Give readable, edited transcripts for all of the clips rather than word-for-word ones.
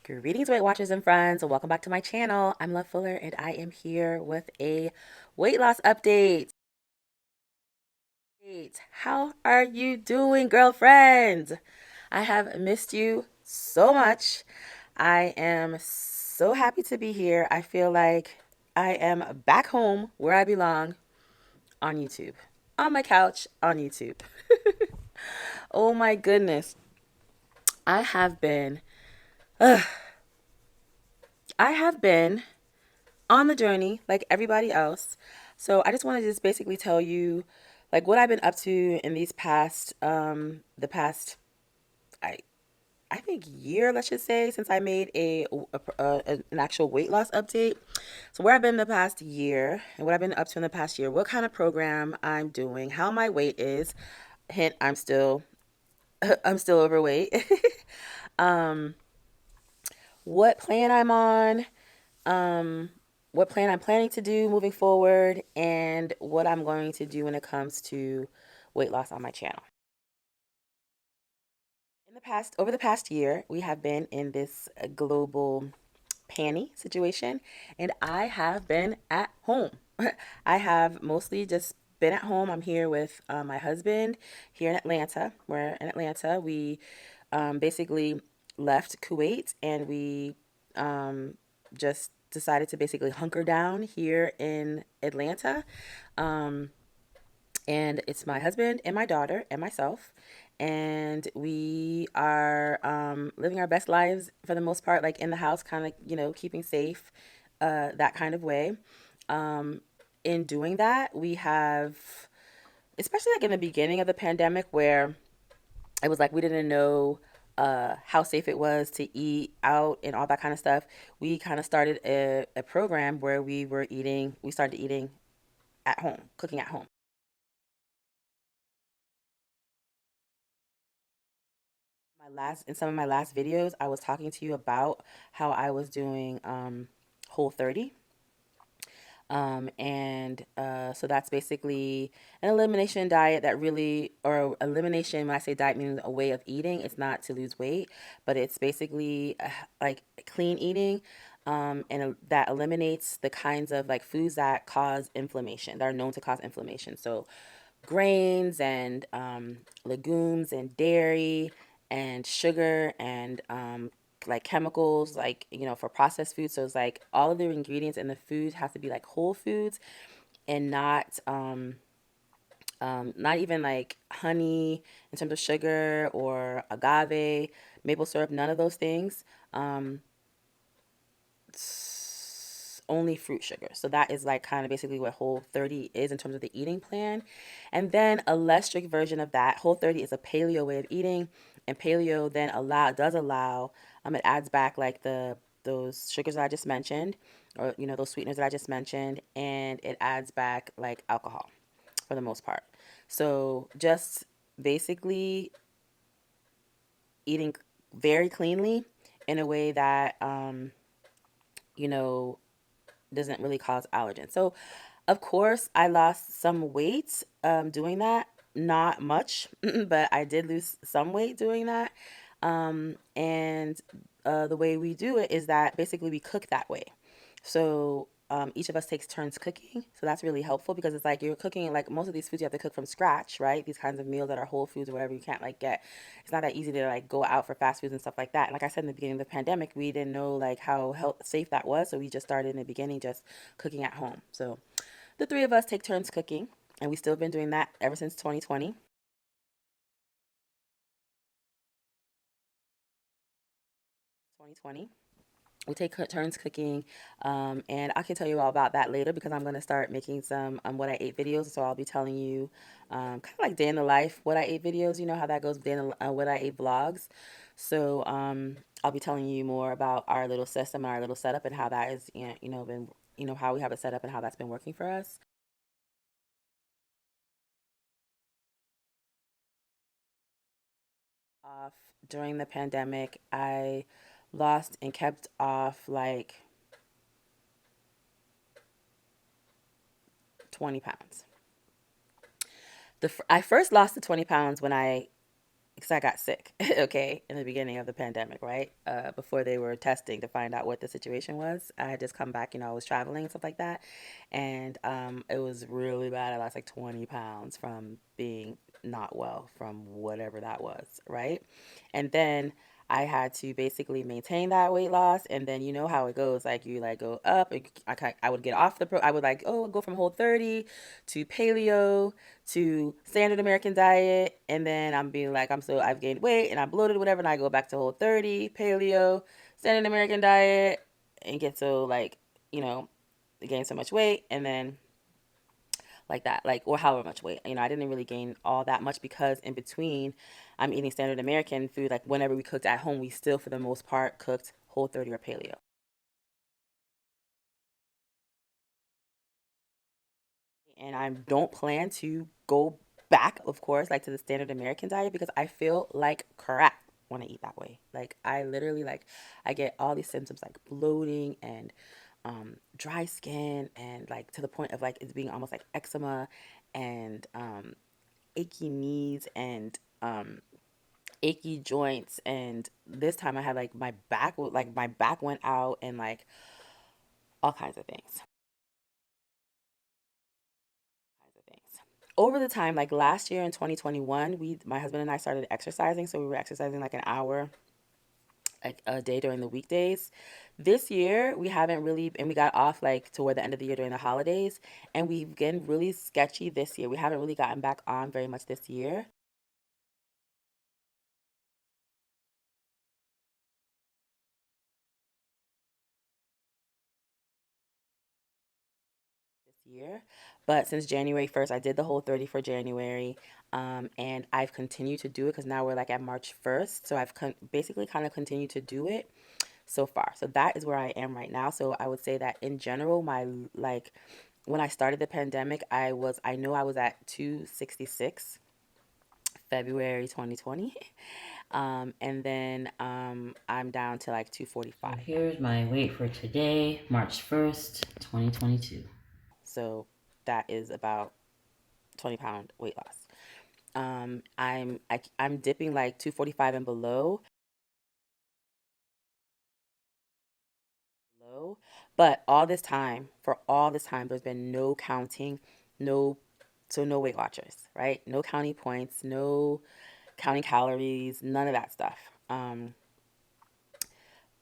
Greetings, Weight Watchers and friends. Welcome back to my channel. I'm Love Fuller, and I am here with a weight loss update. How are you doing, girlfriend? I have missed you so much. I am so happy to be here. I feel like I am back home where I belong on YouTube, on my couch on YouTube. Oh my goodness. I have been, I have been on the journey like everybody else. So I just want to just basically tell you like what I've been up to in these past the past I I think year, let's just say, since I made an actual weight loss update. So where I've been the past year and what I've been up to in the past year, what kind of program I'm doing, how my weight is. Hint, I'm still I'm still overweight. um what plan I'm on, um, what plan I'm planning to do moving forward, and what I'm going to do when it comes to weight loss on my channel. Over the past year, we have been in this global panty situation, and I have been at home. I have mostly just been at home. I'm here with my husband here in Atlanta. We're in Atlanta. We basically left Kuwait and we just decided to basically hunker down here in Atlanta. Um, and it's my husband and my daughter and myself. And we are living our best lives for the most part, like in the house, kind of, keeping safe, that kind of way. Um, in doing that, we have, especially like in the beginning of the pandemic, where it was like we didn't know how safe it was to eat out and all that kind of stuff. We kind of started a program where we started eating at home, cooking at home. In some of my last videos, I was talking to you about how I was doing Whole30. So that's basically an elimination diet that really, or elimination, when I say diet, meaning a way of eating, it's not to lose weight, but it's basically like clean eating. That eliminates the kinds of like foods that cause inflammation, that are known to cause inflammation. So grains and legumes and dairy and sugar and like chemicals, like for processed foods. So it's like all of the ingredients in the food have to be like whole foods and not even like honey in terms of sugar or agave, maple syrup, none of those things. Um, only fruit sugar. So that is like kind of basically what Whole30 is in terms of the eating plan. And then a less strict version of that, Whole30 is a paleo way of eating, and paleo then allow it adds back like those sugars that I just mentioned, or those sweeteners that I just mentioned, and it adds back like alcohol for the most part. So just basically eating very cleanly in a way that you know doesn't really cause allergens. So, of course, I lost some weight doing that. Not much, but I did lose some weight doing that. And the way we do it is that basically we cook that way. So each of us takes turns cooking. So that's really helpful because it's like you're cooking, like most of these foods you have to cook from scratch, right? These kinds of meals that are whole foods or whatever, you can't like get. It's not that easy to like go out for fast foods and stuff like that. And like I said in the beginning of the pandemic, we didn't know like how safe that was. So we just started in the beginning just cooking at home. So the three of us take turns cooking, and we still been doing that ever since 2020. 2020. We take turns cooking, and I can tell you all about that later because I'm going to start making some what I ate videos. So I'll be telling you kind of like day in the life, what I ate videos. You know how that goes, day in the, what I ate vlogs. So I'll be telling you more about our little system and our little setup and how that is, been, how we have it set up and how that's been working for us. Off during the pandemic, I lost and kept off like 20 pounds. I first lost the 20 pounds when I because I got sick, okay, in the beginning of the pandemic, right? Before they were testing to find out what the situation was. I had just come back, I was traveling and stuff like that. And it was really bad. I lost like 20 pounds from being not well from whatever that was, right? And then I had to basically maintain that weight loss, and then you know how it goes. Like you like go up. I would get off the pro. I would like go from Whole30 to Paleo to standard American diet, and then I'm being like I've gained weight and I'm bloated whatever, and I go back to Whole30 Paleo standard American diet and get so like you know gain so much weight, and then like that, like, or however much weight. I didn't really gain all that much because in between, I'm eating standard American food. Like, whenever we cooked at home, we still, for the most part, cooked Whole30 or Paleo. And I don't plan to go back, of course, like to the standard American diet because I feel like crap when I eat that way. Like, I literally, like, I get all these symptoms like bloating and dry skin, and like to the point of like it's being almost like eczema, and achy knees, and achy joints. And this time I had like my back went out, and like all kinds of things. Over the time, like last year in 2021, my husband and I started exercising. So we were exercising like an hour a day during the weekdays. This year we haven't really, and we got off like toward the end of the year during the holidays, and we've been really sketchy this year. We haven't really gotten back on very much this year. This year. But since January 1st, I did the Whole30 for January. And I've continued to do it because now we're like at March 1st. So I've basically kind of continued to do it so far. So that is where I am right now. So I would say that in general, like, when I started the pandemic, I know I was at 266 February 2020. And then I'm down to like So 245 now. here's my weight for today, March 1st, 2022. So that is about 20-pound weight loss. I'm dipping like 245 and below, but all this time, there's been no counting, no, so no Weight Watchers, right? No counting points, no counting calories, none of that stuff.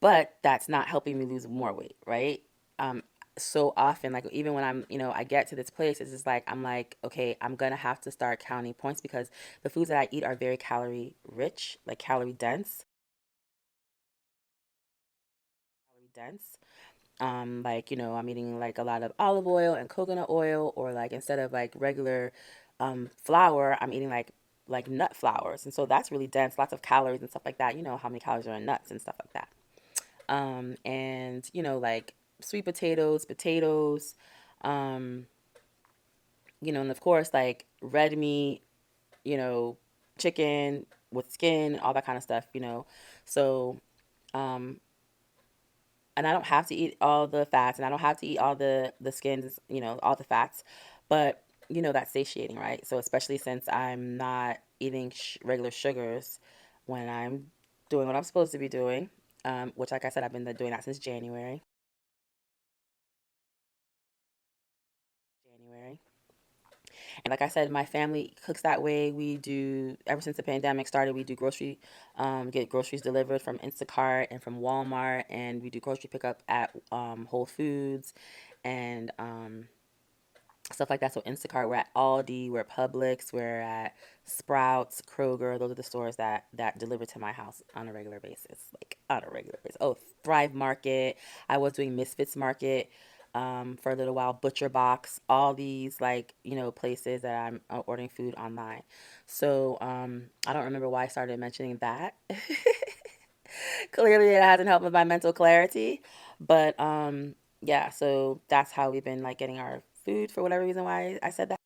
But that's not helping me lose more weight, right? Um, so often, like even when I get to this place, it's just like I'm like, okay, I'm gonna have to start counting points because the foods that I eat are very calorie rich, like calorie dense. Like I'm eating like a lot of olive oil and coconut oil, or like instead of like regular flour, I'm eating like nut flours, and so that's really dense, lots of calories and stuff like that. You know how many calories are in nuts and stuff like that. And like sweet potatoes, um, and of course like red meat, you know, chicken with skin, all that kind of stuff. So, um, and I don't have to eat all the fats, and I don't have to eat all the skins, all the fats, but that's satiating, right? So especially since I'm not eating regular sugars when I'm doing what I'm supposed to be doing, which, like I said, I've been doing that since January. And like I said, my family cooks that way. We do, ever since the pandemic started, we do get groceries delivered from Instacart and from Walmart, and we do grocery pickup at Whole Foods and stuff like that. So Instacart, we're at Aldi, we're at Publix, we're at Sprouts, Kroger. Those are the stores that deliver to my house on a regular basis, like on a regular basis. Oh, Thrive Market. I was doing Misfits Market for a little while. Butcher Box. All these like places that I'm ordering food online. So I don't remember why I started mentioning that. Clearly, it hasn't helped with my mental clarity, but yeah. So that's how we've been like getting our food for whatever reason why I said that.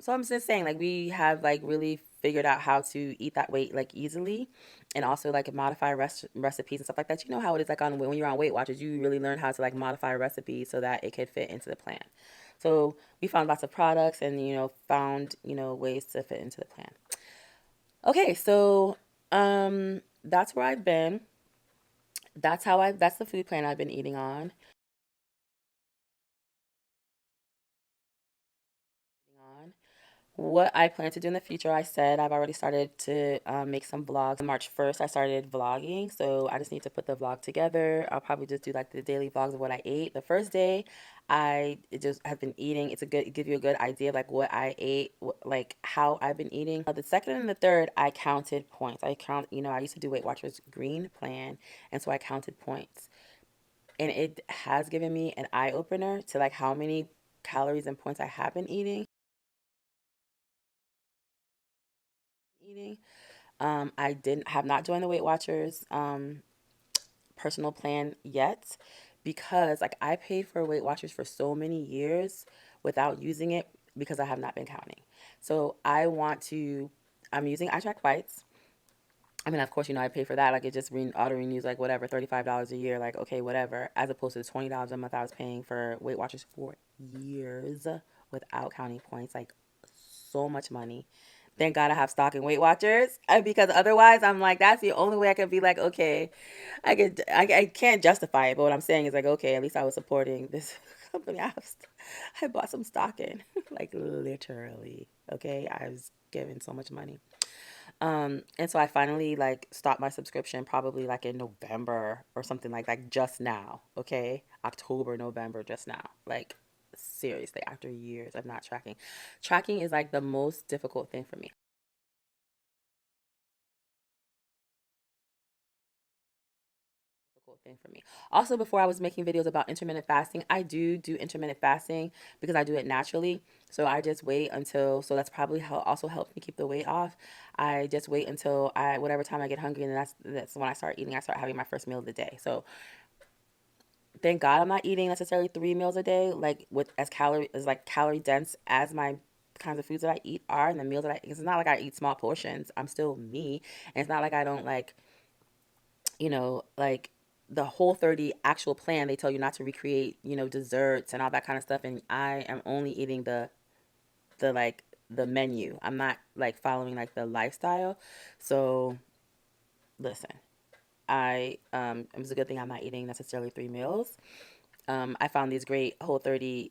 So I'm just saying, like, we have like really figured out how to eat that weight like easily, and also like modify recipes and stuff like that. You know how it is like on when you're on Weight Watchers, you really learn how to like modify recipes so that it could fit into the plan. So we found lots of products and, found, ways to fit into the plan. Okay, so that's where I've been. That's the food plan I've been eating on. What I plan to do in the future, I said I've already started to make some vlogs. March 1st, I started vlogging, so I just need to put the vlog together. I'll probably just do like the daily vlogs of what I ate. The first day, I just have been eating. It give you a good idea of like what I ate, like how I've been eating. The second and the third, I counted points. I used to do Weight Watchers Green plan, and so I counted points, and it has given me an eye opener to like how many calories and points I have been eating. I didn't have not joined the Weight Watchers personal plan yet because like I paid for Weight Watchers for so many years without using it because I have not been counting. So I'm using iTrackBites. I mean, of course, I pay for that. Like, it just auto renews, like, whatever, $35 a year. Like, okay, whatever. As opposed to the $20 a month I was paying for Weight Watchers for years without counting points. Like, so much money. Thank God I have stock in Weight Watchers because otherwise I'm like, that's the only way I could be like, okay, I can't justify it. But what I'm saying is like, okay, at least I was supporting this company. I bought some stock in, like, literally. Okay, I was given so much money. And so I finally like stopped my subscription probably like in November or something like just now. Okay. October, November, just now. Like seriously, after years of not tracking. Tracking is like the most difficult thing for me. Difficult thing for me. Also, before I was making videos about intermittent fasting, I do intermittent fasting because I do it naturally. So I just wait until, so that's probably how also helps me keep the weight off. I just wait until whatever time I get hungry, and that's when I start eating. I start having my first meal of the day. So thank God I'm not eating necessarily 3 meals a day, like with as like calorie dense as my kinds of foods that I eat are, and the meals that I. It's not like I eat small portions. I'm still me, and it's not like I don't like like the Whole30 actual plan, they tell you not to recreate, desserts and all that kind of stuff. And I am only eating the like the menu. I'm not like following like the lifestyle. So listen, it was a good thing I'm not eating necessarily 3 meals. I found these great Whole30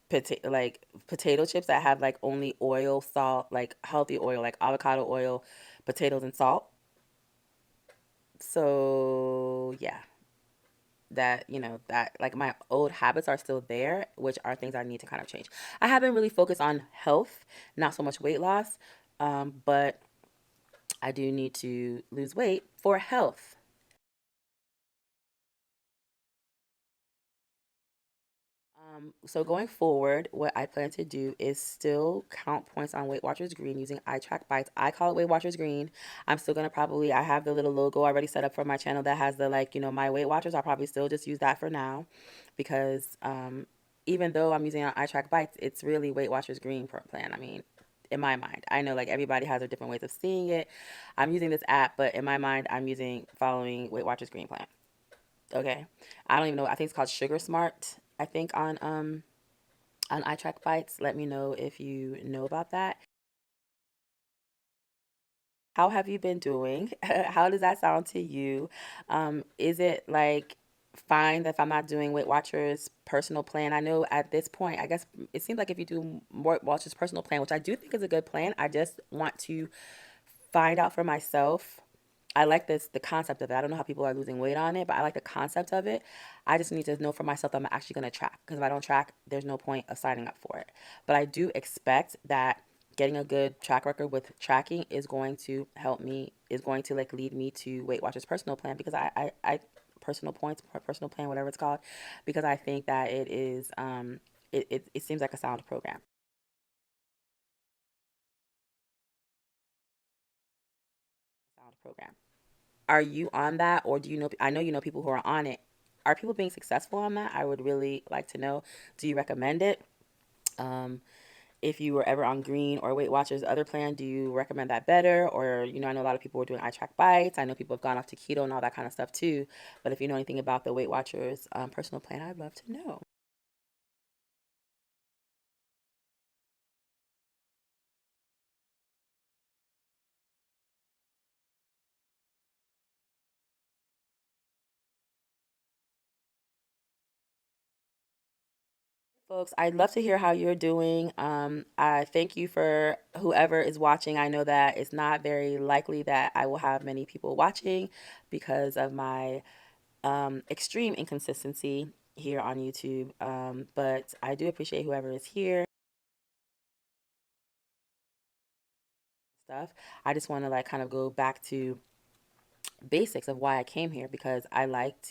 potato chips that have like only oil, salt, like healthy oil, like avocado oil, potatoes, and salt. So yeah, that like my old habits are still there, which are things I need to kind of change. I haven't really focused on health, not so much weight loss, but I do need to lose weight for health. So going forward, what I plan to do is still count points on Weight Watchers Green using iTrackBites. I call it Weight Watchers Green. I'm still gonna probably I have the little logo already set up for my channel that has the like my Weight Watchers. I'll probably still just use that for now, because even though I'm using iTrackBites, it's really Weight Watchers Green plan. I mean, in my mind, I know like everybody has their different ways of seeing it. I'm using this app, but in my mind, I'm using following Weight Watchers Green plan. Okay, I don't even know. I think it's called Sugar Smart. I think on iTrackBites. Let me know if you know about that. How have you been doing? How does that sound to you? Is it like fine if I'm not doing Weight Watchers personal plan? I know at this point, I guess it seems like if you do Weight Watchers personal plan, which I do think is a good plan, I just want to find out for myself. I like the concept of it. I don't know how people are losing weight on it, but I like the concept of it. I just need to know for myself that I'm actually going to track, because if I don't track, there's no point of signing up for it. But I do expect that getting a good track record with tracking is going to help me, is going to like lead me to Weight Watchers personal plan, because I personal points, personal plan, whatever it's called, because I think that it is, it seems like a sound program. Sound program. Are you on that, or do you know? I know you know people who are on it. Are people being successful on that? I would really like to know. Do you recommend it? Um, if you were ever on Green or Weight Watchers other plan, do you recommend that better? Or I know a lot of people were doing iTrackBites. I know people have gone off to keto and all that kind of stuff too. But if you know anything about the Weight Watchers personal plan, I'd love to know. Folks, I'd love to hear how you're doing. I thank you for whoever is watching. I know that it's not very likely that I will have many people watching because of my extreme inconsistency here on YouTube. But I do appreciate whoever is here. Stuff. I just want to like kind of go back to basics of why I came here because I like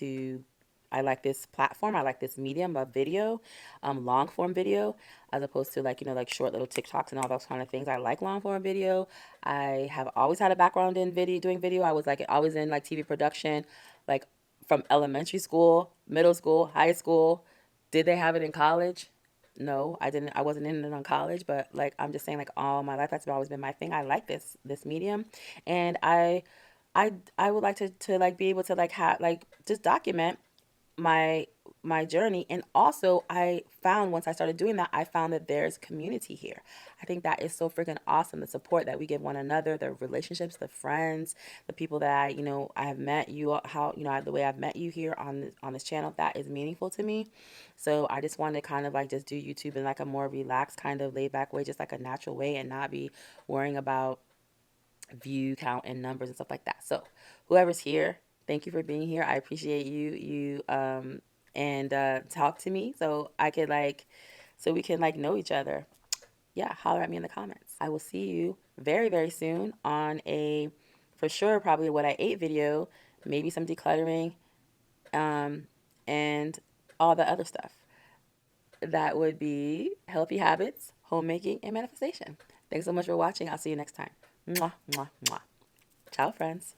this platform. I like this medium of video, long form video, as opposed to like, like short little TikToks and all those kind of things. I like long form video. I have always had a background in video, doing video. I was like always in like TV production, like from elementary school, middle school, high school. Did they have it in college? No, I didn't. I wasn't in it on college, but like I'm just saying, like all my life, that's always been my thing. I like this medium, and I would like to like be able to like have like just document my my journey. And also I found once I started doing that, I found that there's community here. I think that is so freaking awesome, the support that we give one another, the relationships, the friends, the people that I have met you, how the way I've met you here on this channel, that is meaningful to me. So I just wanted to kind of like just do YouTube in like a more relaxed kind of laid back way, just like a natural way, and not be worrying about view count and numbers and stuff like that. So whoever's here, thank you for being here. I appreciate you and talk to me so I could like so we can like know each other. Yeah, holler at me in the comments. I will see you very very soon on a for sure probably what I ate video, maybe some decluttering, um, and all the other stuff. That would be healthy habits, homemaking, and manifestation. Thanks so much for watching. I'll see you next time. Mwah, mwah, mwah. Ciao, friends.